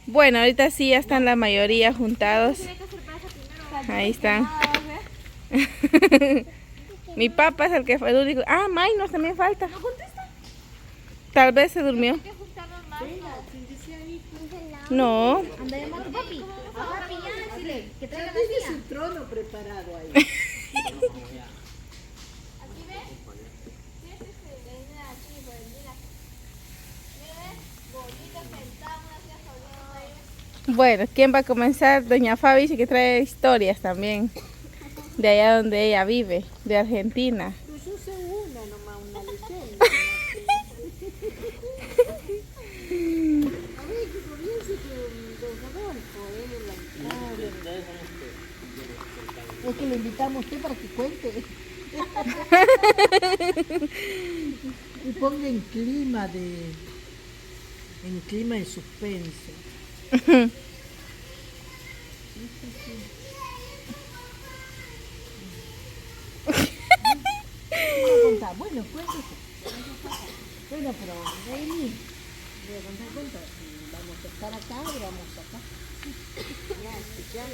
Bueno, ahorita sí ya están la mayoría juntados. Ahí están. Mi papá es el que fue el único. Ah, Mainos también falta. ¿No contesta? Tal vez se durmió. No. Anda a llamar a tu papi. A papi ya, decirle que traiga la Tienes tía. un trono preparado ahí. ¿Aquí ves? Bueno, ¿quién va a comenzar? Doña Fabi dice que trae historias también. De allá donde ella vive, de Argentina. Pues yo sé una nomás, una leyenda. A ver, que comience don Rodolfo, Es que le invitamos a usted para que cuente. Y ponga en clima de suspenso. Bueno, cuéntese. Bueno, pero vení. Voy a contar cuentos. Vamos a estar acá y vamos acá. Ya, escuchar.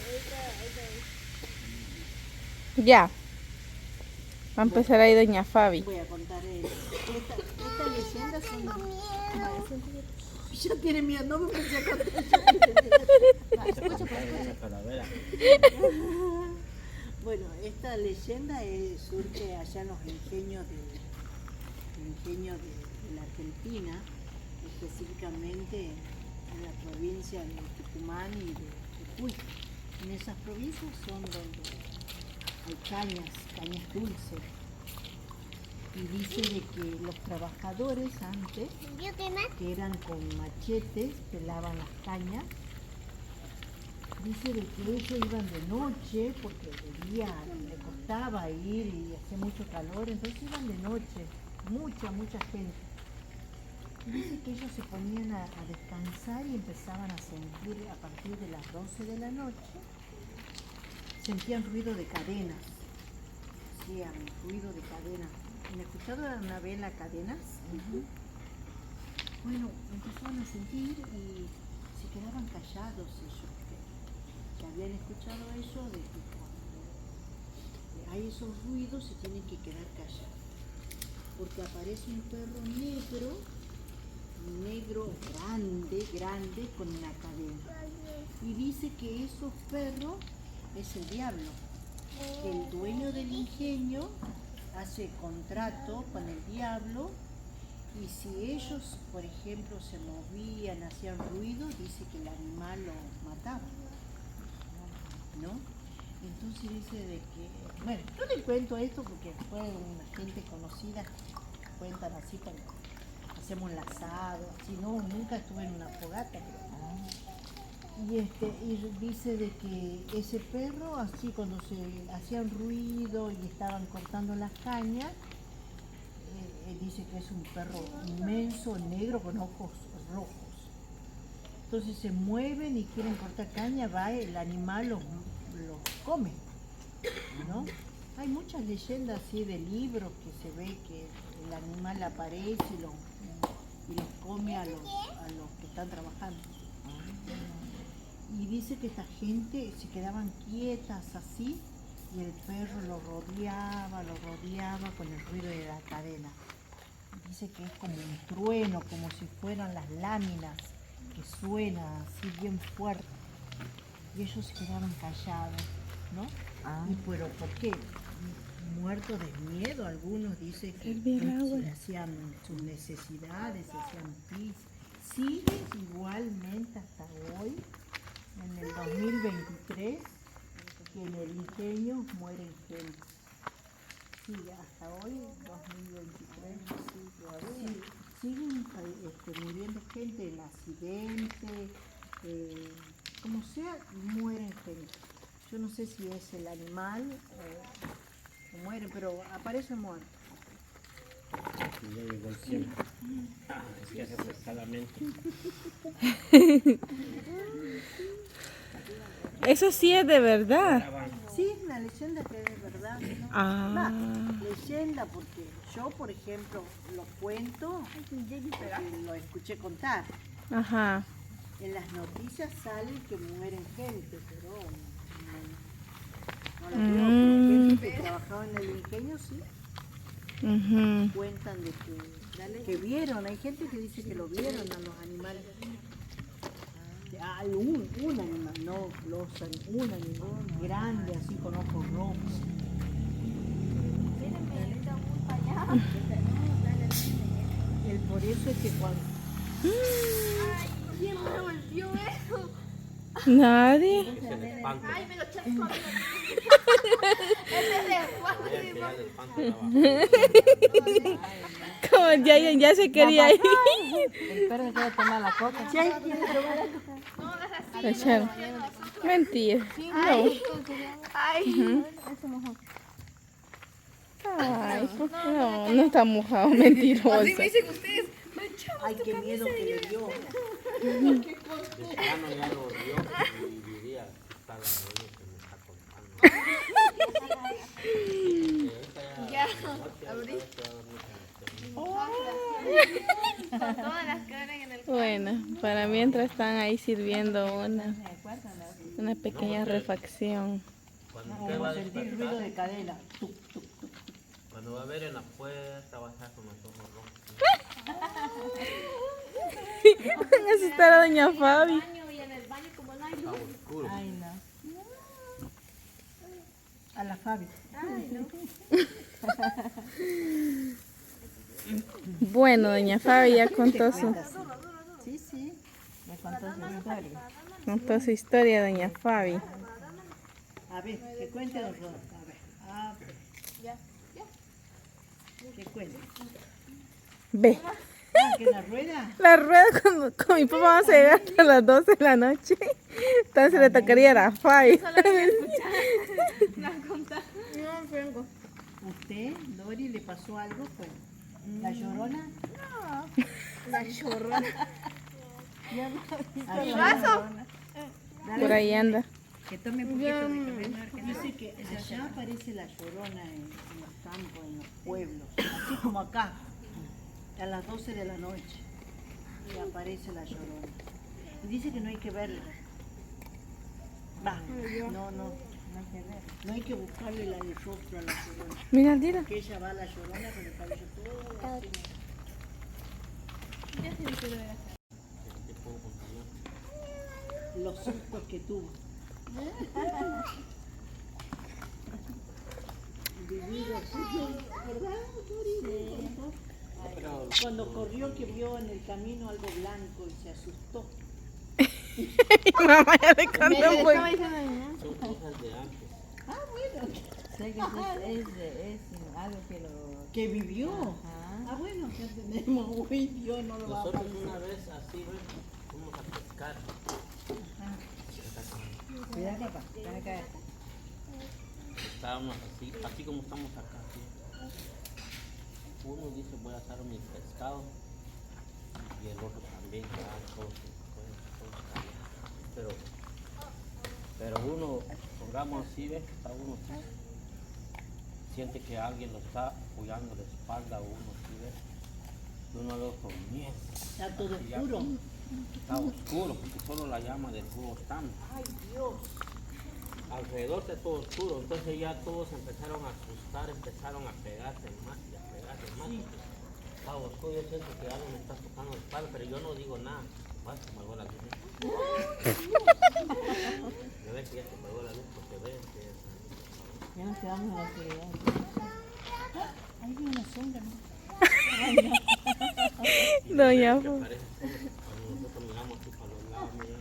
Ya. Va a empezar ahí Doña Fabi. Voy a contar estas leyendas son... Ya tiene miedo, no me empecé a contar. Bueno, esta leyenda surge allá en los ingenios de la Argentina, específicamente en la provincia de Tucumán y de Jujuy. En esas provincias son donde hay cañas dulces. Y dice de que los trabajadores antes, que eran con machetes, pelaban las cañas. Dice de que ellos iban de noche, porque de día le costaba ir y hacía mucho calor, entonces iban de noche, mucha gente. Dice que ellos se ponían a descansar y empezaban a sentir a partir de las 12 de la noche, sentían ruido de cadenas, hacían ruido de cadenas. ¿Han escuchado una vez las cadenas? Bueno, empezaban a sentir y se quedaban callados ellos, que habían escuchado eso de que cuando hay esos ruidos se tienen que quedar callados, porque aparece un perro negro, grande, con una cadena. Y dice que esos perros es el diablo. El dueño del ingenio hace contrato con el diablo y si ellos, por ejemplo, se movían, hacían ruido, dice que el animal lo mataba, ¿no? Entonces dice de que, bueno, yo le cuento esto porque fue una gente conocida, cuentan así cuando hacemos el asado, así, no, nunca estuve en una fogata, pero, y dice de que ese perro, así cuando se hacían ruido y estaban cortando las cañas, dice que es un perro inmenso, negro, con ojos rojos. Entonces se mueven y quieren cortar caña, va, el animal los come, ¿no? Hay muchas leyendas así de libros que se ve que el animal aparece y les come a los que están trabajando. Y dice que esta gente se quedaban quietas así y el perro lo rodeaba con el ruido de la cadena. Dice que es como un trueno, como si fueran las láminas que suenan así bien fuerte. Y ellos se quedaban callados, ¿no? Y pero ¿por qué? Muertos de miedo, algunos dicen que hacían sus necesidades, hacían pis. Sigue igualmente hasta hoy, en el 2023, que en el ingenio mueren gente. Sí, hasta hoy, 2023, siguen muriendo gente en accidentes, como sea, mueren gente. Yo no sé si es el animal o mueren, pero aparecen muertos. Ya llegó el tiempo. Es que hace escalamiento. Eso sí es de verdad. Sí, es una leyenda que es de verdad, ¿no? Leyenda porque yo, por ejemplo, lo cuento porque lo escuché contar. Ajá. En las noticias sale que mueren gente, pero no la creo. Pero gente que trabajaba en el ingenio, sí, Ujú. cuentan de que vieron. Hay gente que dice que lo vieron a los animales. Un animal, no un animal grande, así con ojos rojos. Por eso es que cuando... ¿Quién me volvió eso? Nadie. Es el espanto. Ay, me lo eché conmigo. Ese es de Juan. Es que ya el espanto estaba. Como ya se quería ir. El perro quiere tomar la coca. No, no es así. Le echaron. Mentira. No. Ay. Ay, no está mojado, mentirosa. Así me dicen ustedes. Ay, qué miedo que le dio. De plano ya lo vio y diría, está la niña que me está contando. Ya, abrí. Con todas las caras en el Bueno, para mientras están ahí sirviendo una pequeña refacción. Cuando usted va a Sentir ruido despertar, de cadena. Tuc, tuc, tuc. cuando va a ver en la puerta, va a estar con los ojos rojos. Van a asustar a doña Fabi. baño y en el baño como no hay Está luz. oscuro. Ay, no. A la Fabi. Bueno, doña Fabi ya contó su Sí, sí. Me contó su historia. historia, doña Fabi. A ver, que cuente los dos. A ver. ¿Qué cuente? Ve, ¿Que la rueda? la rueda con mi papá vamos a llegar hasta las 12 de la noche. Entonces le tocaría a la Fabi. ¿Usted, Dori, le pasó algo? Pues, ¿la llorona? La chorrona. Ah, ¿Mi vaso? Por ahí anda. Que tome un poquito de café. Dice que allá aparece la llorona en los campos, en los pueblos, así como acá, a las 12 de la noche. Y aparece la llorona. Y dice que no hay que verla. Va, no hay que buscarle el rostro a la llorona. Mira, tira. Que ella va a la llorona con el cabello todo así. ¿Qué puedo contar yo? Los sustos que tuvo. Vividos, ¿verdad, Dori? Pero Cuando corrió que vio en el camino algo blanco y se asustó. Mamá ya le contó un poco. son cosas de antes. Sé que es algo que lo... ¿Que vivió? Ajá. Bueno, ya tenemos. Uy, Dios, no lo va a Nosotros pasar. una vez así, ¿ves? Fuimos a pescar. Cuidado, papá. Te van a caer. Estábamos así como estamos acá. ¿Sí? Uno dice voy a hacer mi pescado y el otro también, todos callados. Pero uno, pongamos así, ¿ves? Está uno así, siente que alguien lo está apoyando de espalda a uno, ¿sí ves? Y uno lo con miedo. Está todo Y ya oscuro. Está oscuro porque solo la llama del fuego está. Ay, Dios. Alrededor de todo oscuro, entonces ya todos empezaron a asustar, empezaron a pegarse más y a pegarse más. Está oscuro, yo siento que algo me está tocando la espalda, pero yo no digo nada. Vas, se me apagó la luz. Me ves que ya se apagó la luz porque ves que Ya nos quedamos en la oscuridad. Ahí viene una sombra, ¿no? Doña que Fabi. aparece cuando nosotros miramos así para los lados, mira.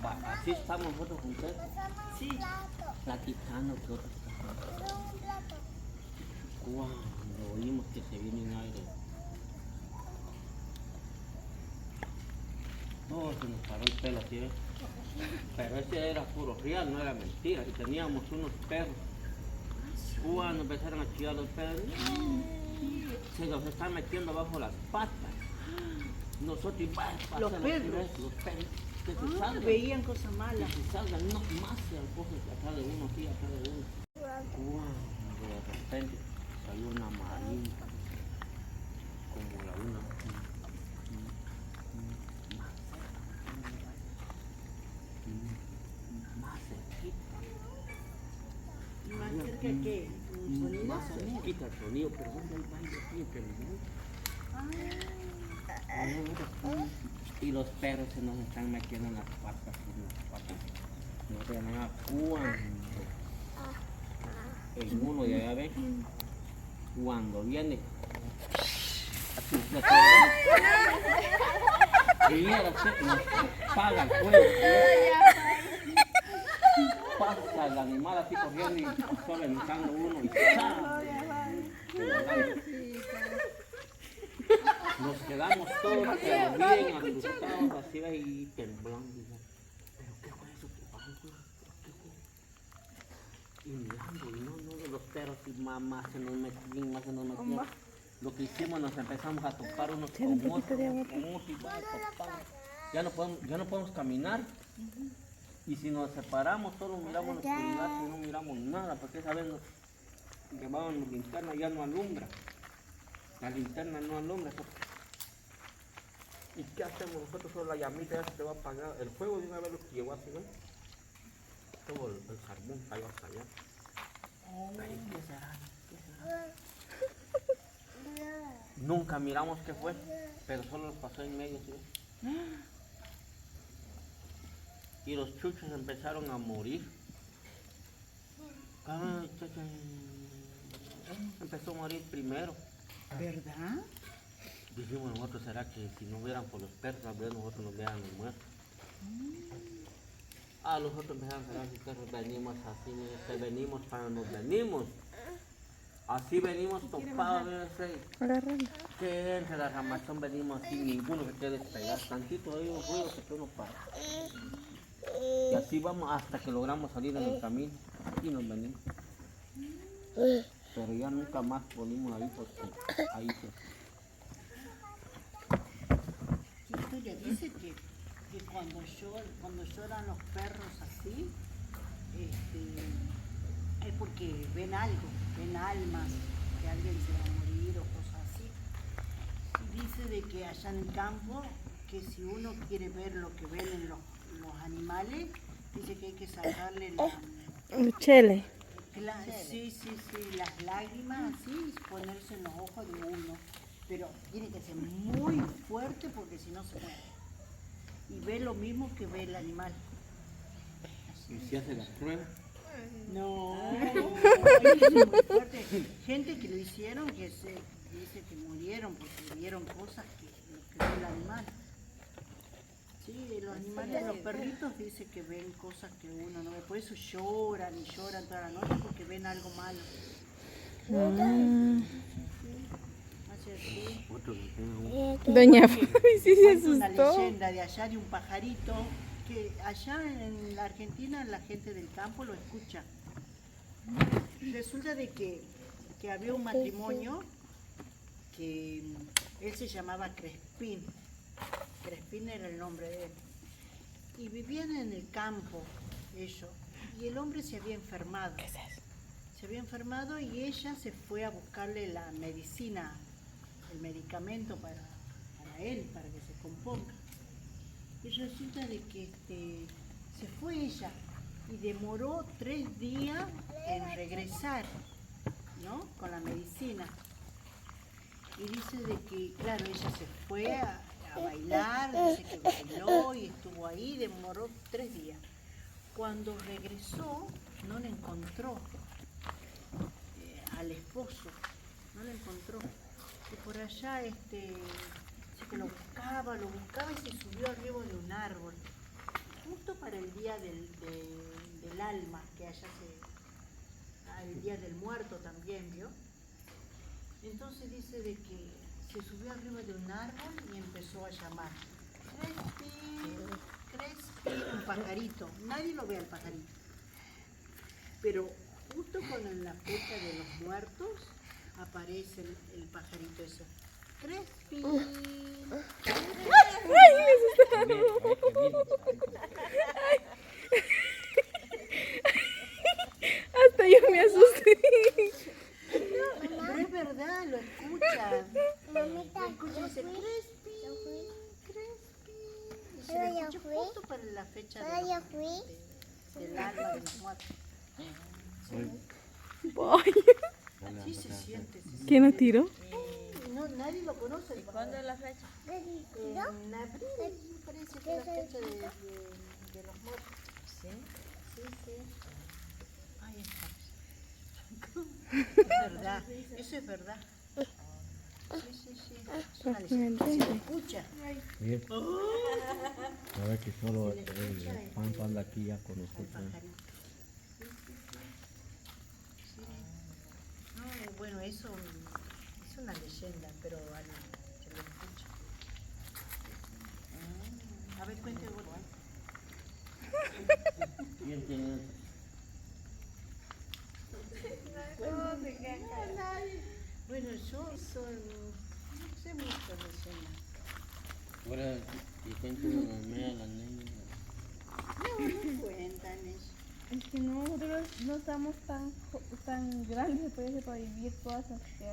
Va, así estamos nosotros juntos. Sí. Platicando que otros están. Cuando oímos que se viene un aire. No, se nos paró el pelo así, ¿ves? Pero ese era puro real, no era mentira. Y teníamos unos perros. Cuando empezaron a chillar los perros, se nos están metiendo bajo las patas. Nosotros igual, Los perros. Los perros. Que se salgan. Veían cosas malas. Que se salgan, no más se alcogen atrás de uno, sí, atrás de uno. Cuando de repente salió una marina, como la una. ¿qué? ¿Un sonido? Más cerquita el sonido, pero ¿dónde hay baile aquí inteligente? Y los perros se nos están metiendo en las patas, no te nada cuando en uno de allá ven, cuando viene así de todo, y ahora se nos paga el fuego. Pasa el animal así corriendo y solo entrando uno y ¡chao! Nos quedamos todos pero bien asustados así y temblando. ¿Pero qué fue eso? ¿Qué fue? Y mirando, y no, los perros y mamá se nos metían. Lo que hicimos, nos empezamos a topar unos con otros, y ya no podemos caminar. Y si nos separamos, solo miramos la oscuridad y no miramos nada, porque esa vez nos llevaban la linterna, ya no alumbra. La linterna no alumbra. ¿Y qué hacemos nosotros? Solo la llamita ya se te va a apagar. El fuego de una vez lo que llegó así, ¿no? Todo el carbón cayó hasta allá. Ay, ¿qué será? Nunca miramos qué fue, pero solo nos pasó en medio, ¿sí? Y los chuchos empezaron a morir. Empezó a morir primero. ¿Verdad? Dijimos nosotros, ¿será que si no hubieran por los perros, tal vez nosotros nos hubieran muerto? Los otros empezaron a cerrar sus perros, venimos así, venimos para nos venimos. Así venimos topados, que entre la ramazón venimos así, ninguno se quiere despegar, tantito de un ruido que uno para. Y así vamos hasta que logramos salir en el camino y nos venimos. Pero ya nunca más volvimos ahí porque ahí se... Ella dice que cuando lloran los perros así, es porque ven algo, ven almas, que alguien se va a morir o cosas así. Y dice de que allá en el campo, que si uno quiere ver lo que ven en los animales, dice que hay que sacarle Chele. sí, las lágrimas así y ponerse en los ojos de uno. Pero tiene que ser muy fuerte porque si no se muere. Y ve lo mismo que ve el animal. ¿Y si hace las pruebas? No, es muy fuerte. Gente que lo hicieron que dice que murieron porque vieron cosas que ve el animal. Sí, los animales, los perritos dicen que ven cosas que uno no ve. Por eso lloran y lloran toda la noche porque ven algo malo. Así. Doña Fabi sí se Cuenta una asustó. leyenda de allá de un pajarito que allá en la Argentina la gente del campo lo escucha. Resulta de que había un matrimonio que él se llamaba Crespín. Crespín era el nombre de él. Y vivían en el campo ellos. Y el hombre se había enfermado. Se había enfermado y ella se fue a buscarle la medicina, el medicamento para él, para que se componga. Y resulta de que se fue ella y demoró 3 días en regresar, ¿no? Con la medicina. Y dice de que, claro, ella se fue a bailar, dice que bailó y estuvo ahí, demoró 3 días. Cuando regresó, no le encontró al esposo, no le encontró. Y por allá dice que lo buscaba y se subió arriba de un árbol, justo para el día del alma, que allá el día del muerto también, ¿vio? Entonces dice de que se subió arriba de un árbol y empezó a llamar. Crespín, un pajarito. Nadie lo ve al pajarito. Pero justo con la fecha de los muertos aparece el pajarito ese. Crespín. Hasta yo me asusté. Pero es verdad, lo escuchan. Lo escuchan y dice Crespín, Crespín. Y se lo escucha justo para la fecha del alma de los muertos. Sí. Boy. Sí se siente. ¿Quién nos tiró? No, nadie lo conoce. ¿Cuándo es la fecha? En abril, parece que es la fecha de los muertos. Sí. Sí, sí. Ahí está. Es verdad, eso es verdad. Sí, sí, sí. Es una leyenda. Se escucha. Bien. A ver que solo el Pampa anda aquí ya con El nosotros. pajarito. Sí, sí, sí. Sí. No, bueno, eso es una leyenda, pero se lo escucha. A ver, cuente vos. ¿Quién tiene? Bueno, yo no sé mucho de leyenda. Ahora, ¿y quién tiene la media la niña? No cuentan eso. Es que nosotros no estamos tan grandes, puede ser para vivir cosas que